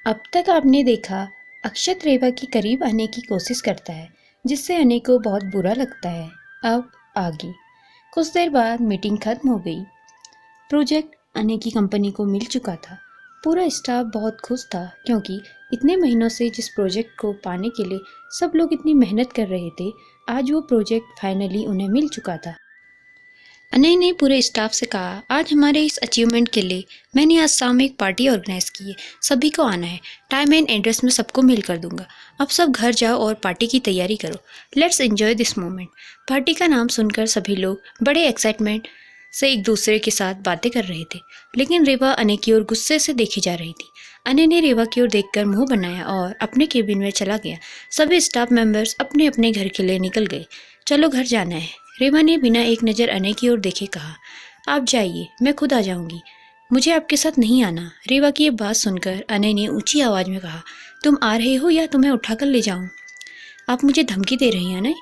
अब तक आपने देखा अक्षत रेवा के करीब आने की कोशिश करता है, जिससे अने को बहुत बुरा लगता है। अब आगे कुछ देर बाद मीटिंग खत्म हो गई। प्रोजेक्ट अने की कंपनी को मिल चुका था। पूरा स्टाफ बहुत खुश था, क्योंकि इतने महीनों से जिस प्रोजेक्ट को पाने के लिए सब लोग इतनी मेहनत कर रहे थे, आज वो प्रोजेक्ट फाइनली उन्हें मिल चुका था। अनय ने पूरे स्टाफ से कहा, आज हमारे इस अचीवमेंट के लिए मैंने आज शाम एक पार्टी ऑर्गेनाइज की है। सभी को आना है। टाइम एंड एड्रेस में सबको मेल कर दूंगा। अब सब घर जाओ और पार्टी की तैयारी करो। Let's enjoy this moment. Party का नाम सुनकर सभी लोग बड़े एक्साइटमेंट से एक दूसरे के साथ बातें कर रहे थे, लेकिन रेवा अनय की ओर गुस्से से देखी जा रही थी। अनय ने रेवा की ओर देखकर मुंह बनाया और अपने केबिन में चला गया। सभी स्टाफ मेंबर्स अपने अपने घर के लिए निकल गए। चलो घर जाना है। रेवा ने बिना एक नज़र अनय की ओर देखे कहा, आप जाइए, मैं खुद आ जाऊंगी। मुझे आपके साथ नहीं आना। रेवा की ये बात सुनकर अनय ने ऊंची आवाज़ में कहा, तुम आ रहे हो या तुम्हें उठाकर ले जाऊं? आप मुझे धमकी दे रही हैं अनय?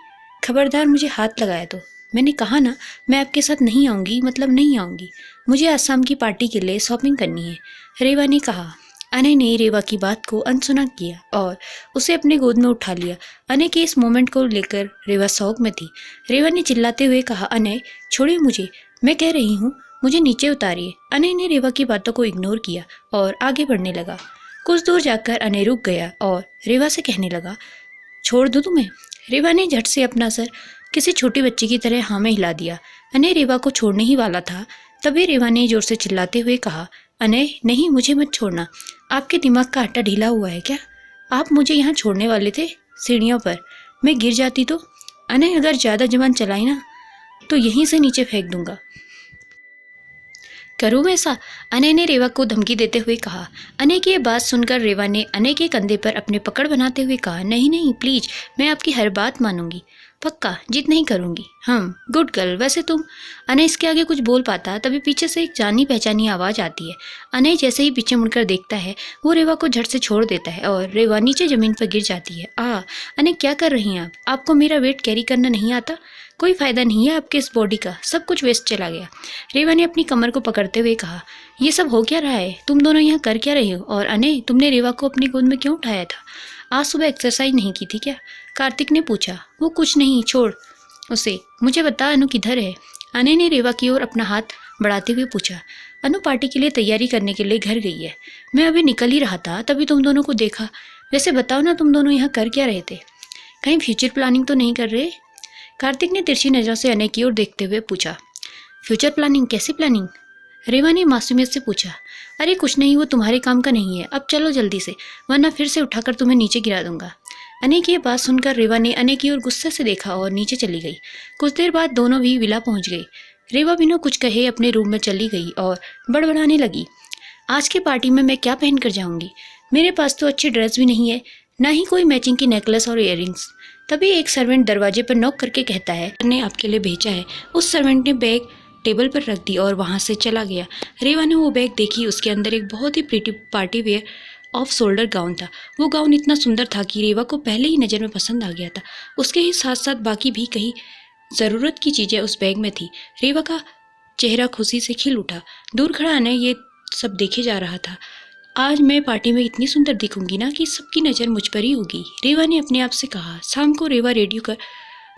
खबरदार मुझे हाथ लगाया तो। मैंने कहा ना, मैं आपके साथ नहीं आऊँगी, मतलब नहीं आऊँगी। मुझे आसाम की पार्टी के लिए शॉपिंग करनी है, रेवा ने कहा। अनय ने रेवा की बात को अनसुना किया और उसे अपने गोद में उठा लिया। अनय के इस मोमेंट को लेकर रेवा शौक में थी। रेवा ने चिल्लाते हुए कहा, अनय छोड़िए मुझे, मैं कह रही हूँ, मुझे नीचे उतारिए। अनय ने रेवा की बातों को इग्नोर किया और आगे बढ़ने लगा। कुछ दूर जाकर अनय रुक गया और रेवा से कहने लगा, छोड़ दूँ तुम्हें? रेवा ने झट से अपना सर किसी छोटी बच्ची की तरह हाँ में हिला दिया। अनय रेवा को छोड़ने ही वाला था, तभी रेवा ने जोर से चिल्लाते हुए कहा, अनय नहीं, मुझे मत छोड़ना। आपके दिमाग का आटा ढीला हुआ है क्या? आप मुझे यहाँ छोड़ने वाले थे? सीढ़ियों पर मैं गिर जाती तो? अनय अगर ज़्यादा जुबान चलाई ना तो यहीं से नीचे फेंक दूंगा। करूँ ऐसा? अनय ने रेवा को धमकी देते हुए कहा। अनय की ये बात सुनकर रेवा ने अनय के कंधे पर अपने पकड़ बनाते हुए कहा, नहीं नहीं प्लीज, मैं आपकी हर बात मानूंगी, पक्का, जिद नहीं करूंगी। Good girl. वैसे तुम? अनय इसके आगे कुछ बोल पाता, तभी पीछे से एक जानी पहचानी आवाज़ आती है। अनय जैसे ही पीछे मुड़कर देखता है, वो रेवा को झट से छोड़ देता है और रेवा नीचे ज़मीन पर गिर जाती है। अनय क्या कर रही हैं आप? आपको मेरा वेट कैरी करना नहीं आता? कोई फ़ायदा नहीं है आपके इस बॉडी का, सब कुछ वेस्ट चला गया। रेवा ने अपनी कमर को पकड़ते हुए कहा, ये सब हो क्या रहा है? तुम दोनों यहाँ कर क्या रहे हो? और अनय, तुमने रेवा को अपनी गोद में क्यों उठाया था? आज सुबह एक्सरसाइज नहीं की थी क्या? कार्तिक ने पूछा। वो कुछ नहीं, छोड़ उसे। मुझे बता, अनु किधर है? अनय ने रेवा की ओर अपना हाथ बढ़ाते हुए पूछा। अनु पार्टी के लिए तैयारी करने के लिए घर गई है। मैं अभी निकल ही रहा था, तभी तुम दोनों को देखा। वैसे बताओ ना, तुम दोनों यहाँ कर क्या रहे थे? कहीं फ्यूचर प्लानिंग तो नहीं कर रहे? कार्तिक ने तिरछी नज़रों से अनय की ओर देखते हुए पूछा। Future planning? कैसी प्लानिंग? रेवा ने मासूमियत से पूछा। अरे कुछ नहीं, वो तुम्हारे काम का नहीं है। अब चलो जल्दी से, वरना फिर से उठाकर तुम्हें नीचे गिरा दूंगा। अनय की ये बात सुनकर रेवा ने अनय की ओर गुस्से से देखा और नीचे चली गई। कुछ देर बाद दोनों भी विला पहुंच गई। रेवा बिना कुछ कहे अपने रूम में चली गई और बड़बड़ाने लगी, आज की पार्टी में मैं क्या पहन कर जाऊंगी? मेरे पास तो अच्छी ड्रेस भी नहीं है, ना ही कोई मैचिंग की नेकलेस और इयररिंग्स। तभी एक सर्वेंट दरवाजे पर नॉक करके कहता है, ने आपके लिए भेजा है। उस सर्वेंट ने बैग टेबल पर रख दी और वहाँ से चला गया। रेवा ने वो बैग देखी। उसके अंदर एक बहुत ही pretty party wear off shoulder gown था। वो गाउन इतना सुंदर था कि रेवा को पहले ही नज़र में पसंद आ गया था। उसके ही साथ साथ बाकी भी कई ज़रूरत की चीज़ें उस बैग में थी। रेवा का चेहरा खुशी से खिल उठा। दूर खड़ा अनय ये सब देखे जा रहा था। आज मैं पार्टी में इतनी सुंदर दिखूंगी ना कि सबकी नज़र मुझ पर ही होगी, रेवा ने अपने आप से कहा। शाम को रेवा रेडियो कर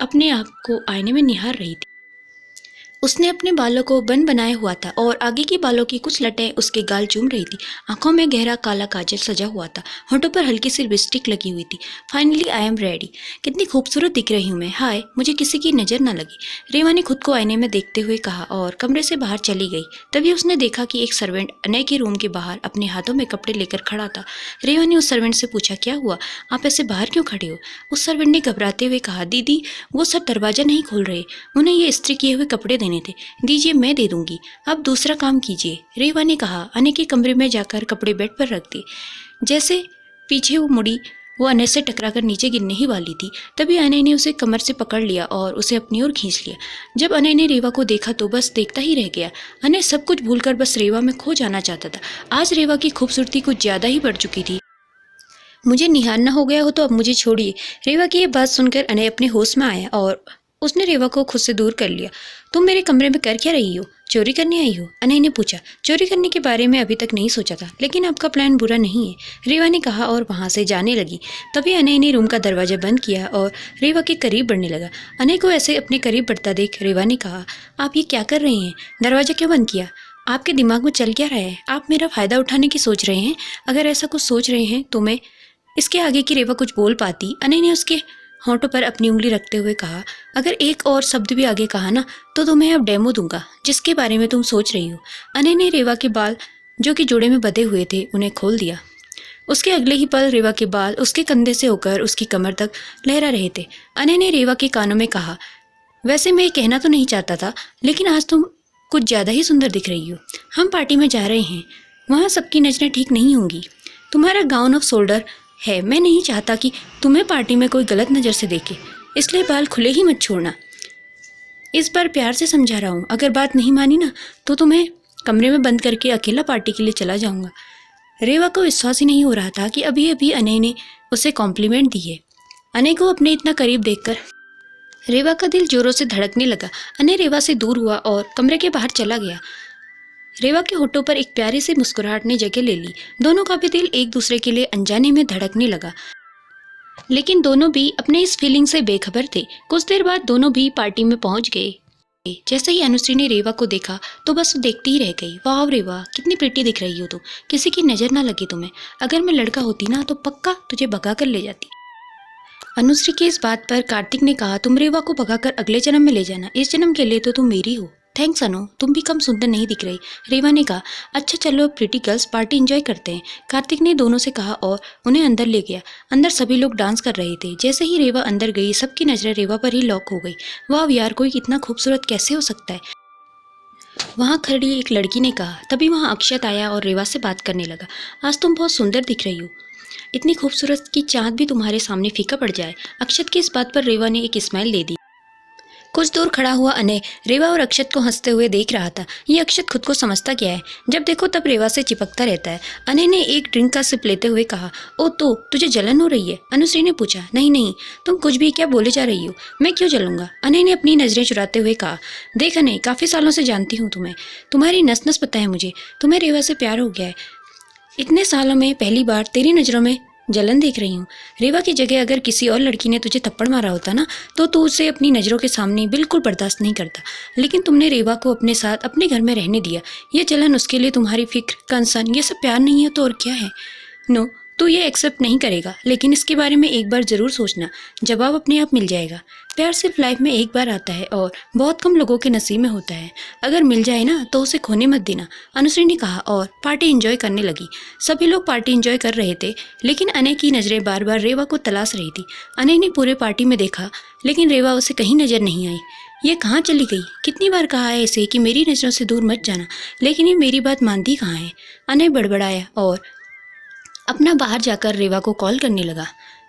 अपने आप को आईने में निहार रही थी। उसने अपने बालों को बन बनाया हुआ था और आगे की बालों की कुछ लटें उसके गाल चूम रही थी। आंखों में गहरा काला काजल सजा हुआ था। होंठों पर हल्की सी लिपस्टिक लगी हुई थी। Finally I am ready. कितनी खूबसूरत दिख रही हूँ मैं। हाय, मुझे किसी की नज़र न लगी, रेवा ने खुद को आईने में देखते हुए कहा और कमरे से बाहर चली गई। तभी उसने देखा कि एक सर्वेंट अनय के रूम के बाहर अपने हाथों में कपड़े लेकर खड़ा था। रेवा ने उस सर्वेंट से पूछा, क्या हुआ, आप ऐसे बाहर क्यों खड़े हो? उस सर्वेंट ने घबराते हुए कहा, दीदी वो सब दरवाज़ा नहीं खोल रहे, उन्हें ये इस्त्री किए हुए कपड़े देने थे। दीजिए, मैं दे दूंगी, अब दूसरा काम कीजिए, रेवा ने कहा। अनय के कमरे में जाकर कपड़े बेड पर रख दिए। जैसे पीछे वो मुड़ी, वो अनय से टकराकर नीचे गिरने ही वाली थी। तभी अनय ने उसे कमर से पकड़ लिया और उसे अपनी ओर खींच लिया। जब अनय ने रेवा को देखा तो बस देखता ही रह गया। अनय सब कुछ भूलकर बस रेवा में खो जाना चाहता था। आज रेवा की खूबसूरती कुछ ज़्यादा ही बढ़ चुकी थी। मुझे निहारना हो गया हो तो अब मुझे छोड़िए। रेवा की ये बात सुनकर अनय अपने होश में आया और उसने रेवा को खुद से दूर कर लिया। तुम मेरे कमरे में कर क्या रही हो? चोरी करने आई हो? अनय ने पूछा। चोरी करने के बारे में अभी तक नहीं सोचा था, लेकिन आपका प्लान बुरा नहीं है, रेवा ने कहा और वहाँ से जाने लगी। तभी अनय ने रूम का दरवाजा बंद किया और रेवा के करीब बढ़ने लगा। अनय को ऐसे अपने करीब बढ़ता देख रेवा ने कहा, आप ये क्या कर रहे हैं? दरवाजा क्यों बंद किया? आपके दिमाग में चल क्या रहा है? आप मेरा फ़ायदा उठाने की सोच रहे हैं? अगर ऐसा कुछ सोच रहे हैं तो मैं इसके आगे की रेवा कुछ बोल पाती। अनय ने उसके होंठों पर अपनी उंगली रखते हुए कहा, अगर एक और शब्द भी आगे कहा ना तो तुम्हें अब डेमो दूंगा जिसके बारे में तुम सोच रही हो। अनय ने रेवा के बाल जो कि जोड़े में बंधे हुए थे उन्हें खोल दिया। उसके अगले ही पल रेवा के बाल उसके कंधे से होकर उसकी कमर तक लहरा रहे थे। अनय ने रेवा के कानों में कहा, वैसे मैं ये कहना तो नहीं चाहता था, लेकिन आज तुम कुछ ज़्यादा ही सुंदर दिख रही हो। हम पार्टी में जा रहे हैं, वहाँ सबकी नज़रें ठीक नहीं होंगी। तुम्हारा गाउन ऑफ शोल्डर है, मैं नहीं चाहता कि तुम्हें पार्टी में कोई गलत नज़र से देखे, इसलिए बाल खुले ही मत छोड़ना। इस बार प्यार से समझा रहा हूँ, अगर बात नहीं मानी ना तो तुम्हें कमरे में बंद करके अकेला पार्टी के लिए चला जाऊँगा। रेवा को विश्वास ही नहीं हो रहा था कि अभी अभी अनय ने उसे कॉम्प्लीमेंट दी है। अनय को अपने इतना करीब देखकर रेवा का दिल जोरों से धड़कने लगा। अनय रेवा से दूर हुआ और कमरे के बाहर चला गया। रेवा के होठों पर एक प्यारी सी मुस्कुराहट ने जगह ले ली। दोनों का भी दिल एक दूसरे के लिए अनजाने में धड़कने लगा, लेकिन दोनों भी अपने इस फीलिंग से बेखबर थे। कुछ देर बाद दोनों भी पार्टी में पहुंच गए। जैसे ही अनुश्री ने रेवा को देखा तो बस वो देखती ही रह गई। वाह रेवा, कितनी प्रिटी दिख रही हो तुम, किसी की नज़र ना लगे तुम्हें। अगर मैं लड़का होती ना तो पक्का तुझे भगा कर ले जाती। अनुश्री की इस बात पर कार्तिक ने कहा, तुम रेवा को भगाकर अगले जन्म में ले जाना, इस जन्म के लिए तो तुम मेरी हो। थैंक्स अनु, तुम भी कम सुंदर नहीं दिख रही। रेवा ने कहा, अच्छा चलो प्रिटी गर्ल्स पार्टी एंजॉय करते हैं, कार्तिक ने दोनों से कहा और उन्हें अंदर ले गया। अंदर सभी लोग डांस कर रहे थे। जैसे ही रेवा अंदर गई सबकी नज़रें रेवा पर ही लॉक हो गई। वाह यार, कोई इतना खूबसूरत कैसे हो सकता है, वहाँ खड़ी एक लड़की ने कहा। तभी वहाँ अक्षत आया और रेवा से बात करने लगा। आज तुम बहुत सुंदर दिख रही हो, इतनी खूबसूरत कि चाँद भी तुम्हारे सामने फीका पड़ जाए। अक्षत की इस बात पर रेवा ने एक स्माइल दे दी। कुछ दूर खड़ा हुआ अनय रेवा और अक्षत को हंसते हुए देख रहा था। ये अक्षत खुद को समझता क्या है, जब देखो तब रेवा से चिपकता रहता है। अनय ने एक ड्रिंक का सिप लेते हुए कहा, ओ तो तुझे जलन हो रही है? अनुश्री ने पूछा। नहीं नहीं, तुम कुछ भी क्या बोले जा रही हो, मैं क्यों जलूंगा? अनय ने अपनी नज़रें चुराते हुए कहा, देख अनय, काफ़ी सालों से जानती हूँ तुम्हें, तुम्हारी नस नस पता है मुझे, तुम्हें रेवा से प्यार हो गया है। इतने सालों में पहली बार तेरी नज़रों में जलन देख रही हूँ। रेवा की जगह अगर किसी और लड़की ने तुझे थप्पड़ मारा होता ना तो तू उसे अपनी नज़रों के सामने बिल्कुल बर्दाश्त नहीं करता, लेकिन तुमने रेवा को अपने साथ अपने घर में रहने दिया। ये जलन उसके लिए तुम्हारी फिक्र, कंसर्न, ये सब प्यार नहीं है तो और क्या है? नो, तू ये एक्सेप्ट नहीं करेगा, लेकिन इसके बारे में एक बार ज़रूर सोचना, जवाब अपने आप मिल जाएगा। प्यार सिर्फ लाइफ में एक बार आता है और बहुत कम लोगों के नसीब में होता है। अगर मिल जाए ना तो उसे खोने मत देना, अनुश्री ने कहा और पार्टी एंजॉय करने लगी। सभी लोग पार्टी एंजॉय कर रहे थे, लेकिन अनय की नज़रें बार बार रेवा को तलाश रही थी। अनय ने पूरे पार्टी में देखा, लेकिन रेवा उसे कहीं नज़र नहीं आई। ये कहाँ चली गई? कितनी बार कहा है इसे कि मेरी नज़रों से दूर मत जाना, लेकिन ये मेरी बात मानती कहाँ है? अनय बड़बड़ाया और अपना बाहर जाकर रेवा को कॉल करने लगा।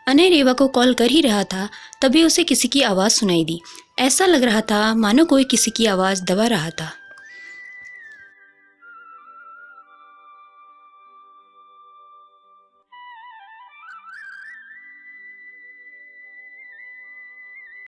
अनय रेवा को कॉल कर ही रहा था, तभी उसे किसी की आवाज़ सुनाई दी। ऐसा लग रहा था मानो कोई किसी की आवाज़ दबा रहा था।